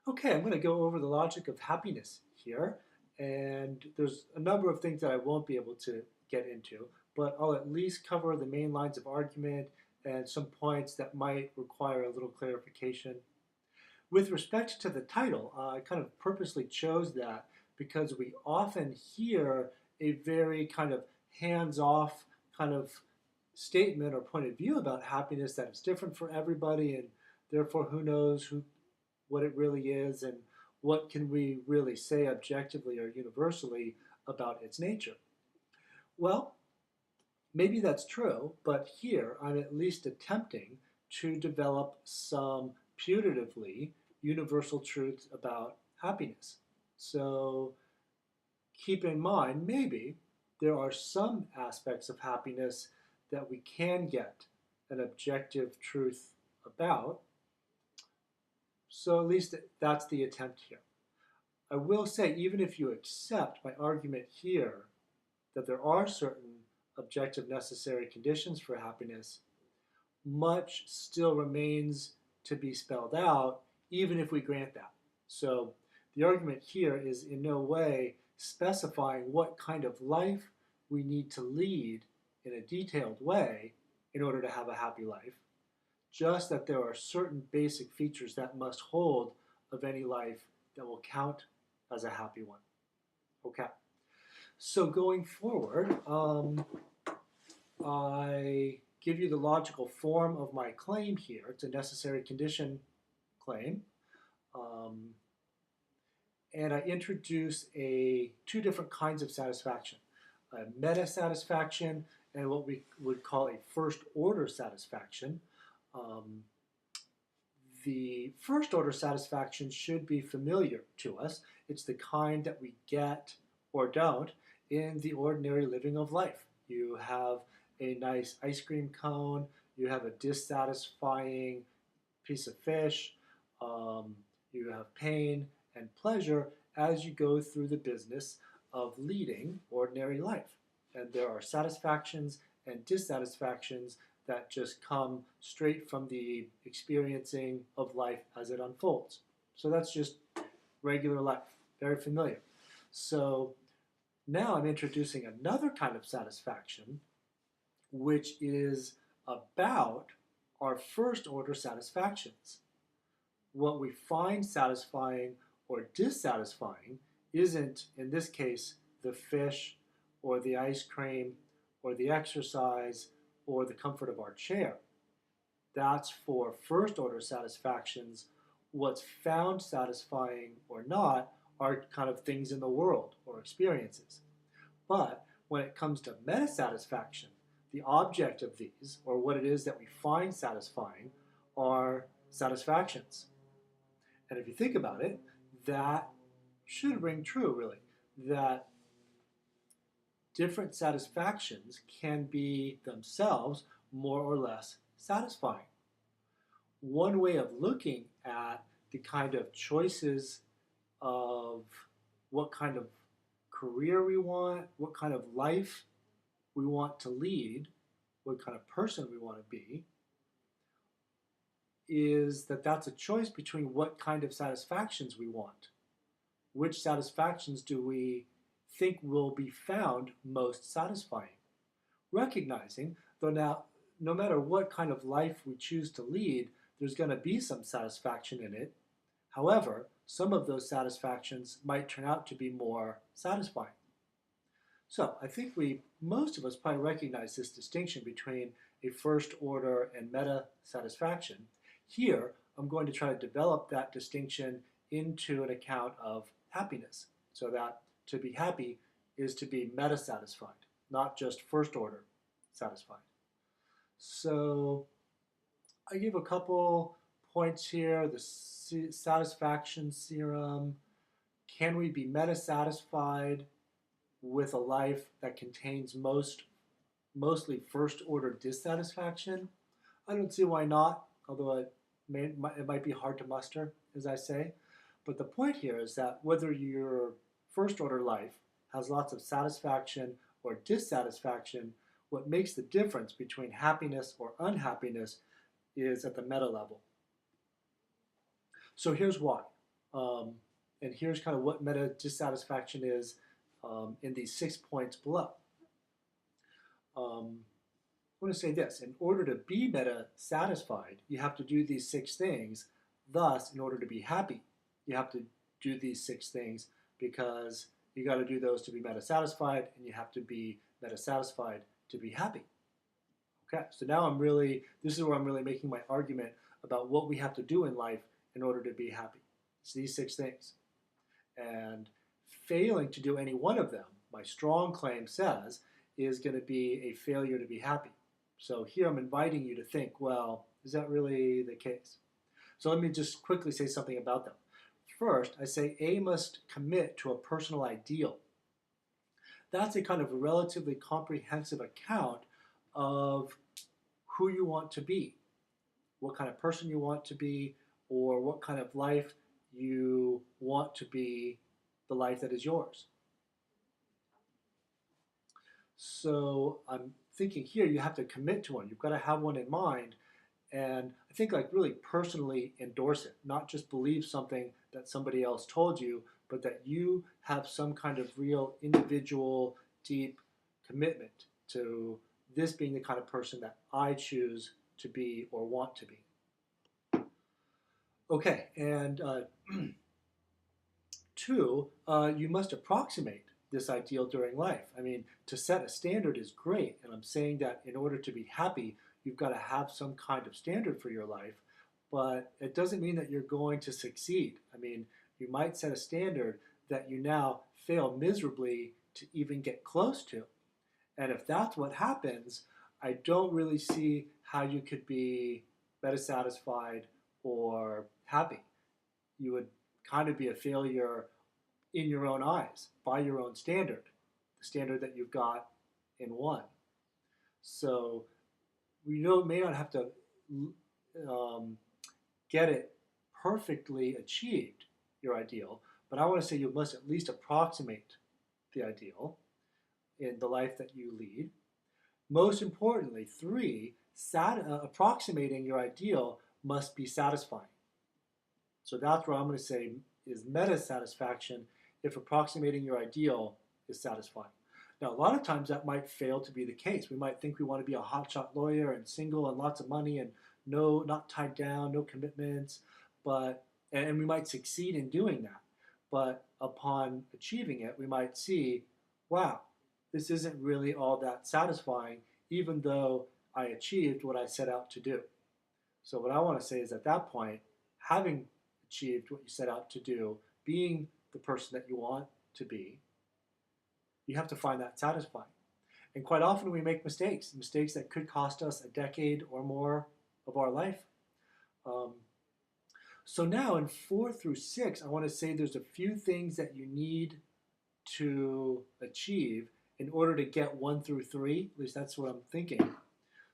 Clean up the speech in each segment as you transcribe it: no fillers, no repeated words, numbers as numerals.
Okay, I'm going to go over the logic of happiness here, and there's a number of things that I won't be able to get into, but I'll at least cover the main lines of argument and some points that might require a little clarification. With respect to the title, I kind of purposely chose that because we often hear a very kind of hands-off kind of statement or point of view about happiness that is different for everybody, and therefore who knows what it really is and what can we really say objectively or universally about its nature. Well, maybe that's true, but here I'm at least attempting to develop some putatively universal truths about happiness. So keep in mind, maybe there are some aspects of happiness that we can get an objective truth about. So at least that's the attempt here. I will say, even if you accept my argument here that there are certain objective necessary conditions for happiness, much still remains to be spelled out, even if we grant that. So the argument here is in no way specifying what kind of life we need to lead in a detailed way in order to have a happy life, just that there are certain basic features that must hold of any life that will count as a happy one. Okay, so going forward, I give you the logical form of my claim here. It's a necessary condition claim. And I introduce two different kinds of satisfaction, a meta satisfaction and what we would call a first order satisfaction. Um, the first order satisfaction should be familiar to us. It's the kind that we get or don't in the ordinary living of life. You have a nice ice cream cone, you have a dissatisfying piece of fish, you have pain and pleasure as you go through the business of leading ordinary life. And there are satisfactions and dissatisfactions that just come straight from the experiencing of life as it unfolds. So that's just regular life, very familiar. So now I'm introducing another kind of satisfaction, which is about our first order satisfactions. What we find satisfying or dissatisfying isn't, in this case, the fish or the ice cream or the exercise or the comfort of our chair. That's for first order satisfactions. What's found satisfying or not are kind of things in the world or experiences. But when it comes to meta satisfaction, the object of these, or what it is that we find satisfying, are satisfactions. And if you think about it, that should ring true, really, that different satisfactions can be themselves more or less satisfying. One way of looking at the kind of choices of what kind of career we want, what kind of life we want to lead, what kind of person we want to be, is that that's a choice between what kind of satisfactions we want. Which satisfactions do we think will be found most satisfying? Recognizing, though now, no matter what kind of life we choose to lead, there's going to be some satisfaction in it. However, some of those satisfactions might turn out to be more satisfying. So I think most of us probably recognize this distinction between a first order and meta satisfaction. Here, I'm going to try to develop that distinction into an account of happiness, so that to be happy is to be meta satisfied, not just first order satisfied. So I give a couple points here. The satisfaction theorem. Can we be meta satisfied with a life that contains mostly first order dissatisfaction? I don't see why not, although it might be hard to muster, as I say. But the point here is that whether your first order life has lots of satisfaction or dissatisfaction, what makes the difference between happiness or unhappiness is at the meta level. So here's why. Um, and here's kind of what meta dissatisfaction is in these 6 points below. I want to say this. In order to be meta satisfied, you have to do these 6 things. Thus, in order to be happy, you have to do these 6 things because you got to do those to be meta satisfied, and you have to be meta satisfied to be happy. Okay, so now this is where I'm really making my argument about what we have to do in life in order to be happy. It's these 6 things. And failing to do any one of them, my strong claim says, is going to be a failure to be happy. So here I'm inviting you to think, well, is that really the case? So let me just quickly say something about them. First, I say A must commit to a personal ideal. That's a kind of relatively comprehensive account of who you want to be, what kind of person you want to be, or what kind of life you want to be, the life that is yours. So I'm thinking here you have to commit to one. You've got to have one in mind, and I think like really personally endorse it, not just believe something that somebody else told you, but that you have some kind of real individual deep commitment to this being the kind of person that I choose to be or want to be. Okay, and 2, you must approximate this ideal during life. I mean, to set a standard is great, and I'm saying that in order to be happy, you've got to have some kind of standard for your life, but it doesn't mean that you're going to succeed. I mean, you might set a standard that you now fail miserably to even get close to. And if that's what happens, I don't really see how you could be better satisfied or happy. You would kind of be a failure in your own eyes, by your own standard, the standard that you've got in one. So we may not have to get it perfectly achieved, your ideal, but I want to say you must at least approximate the ideal in the life that you lead. Most importantly, 3, approximating your ideal must be satisfying. So that's where I'm going to say is meta satisfaction if approximating your ideal is satisfying. Now, a lot of times that might fail to be the case. We might think we want to be a hotshot lawyer and single and lots of money and not tied down, no commitments, and we might succeed in doing that. But upon achieving it, we might see, wow, this isn't really all that satisfying, even though I achieved what I set out to do. So what I want to say is at that point, having achieved what you set out to do, being the person that you want to be, you have to find that satisfying. And quite often we make mistakes that could cost us a decade or more of our life. So now in 4 through 6, I want to say there's a few things that you need to achieve in order to get 1 through 3. At least that's what I'm thinking.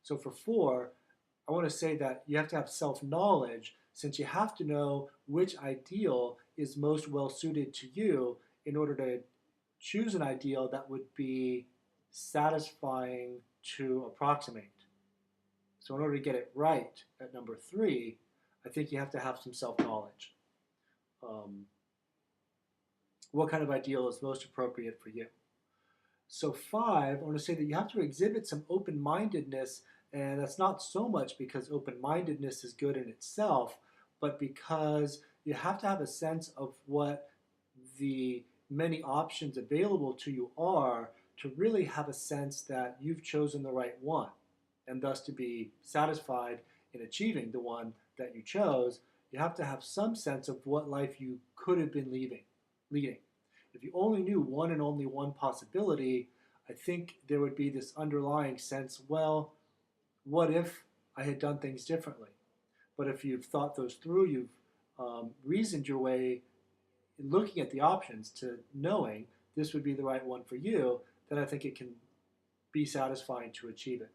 So for 4, I want to say that you have to have self-knowledge, since you have to know which ideal is most well suited to you in order to choose an ideal that would be satisfying to approximate. So in order to get it right at number 3, I think you have to have some self-knowledge. What kind of ideal is most appropriate for you? So 5, I want to say that you have to exhibit some open-mindedness, and that's not so much because open-mindedness is good in itself, but because you have to have a sense of what the many options available to you are to really have a sense that you've chosen the right one, and thus to be satisfied in achieving the one that you chose, you have to have some sense of what life you could have been leading. If you only knew one and only one possibility, I think there would be this underlying sense, well, what if I had done things differently? But if you've thought those through, you've reasoned your way in looking at the options to knowing this would be the right one for you, then I think it can be satisfying to achieve it.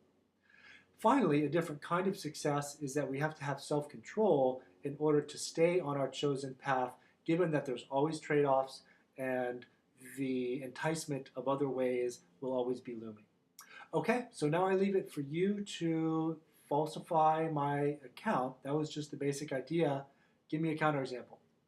Finally, a different kind of success is that we have to have self-control in order to stay on our chosen path, given that there's always trade-offs and the enticement of other ways will always be looming. Okay, so now I leave it for you to falsify my account. That was just the basic idea. Give me a counterexample.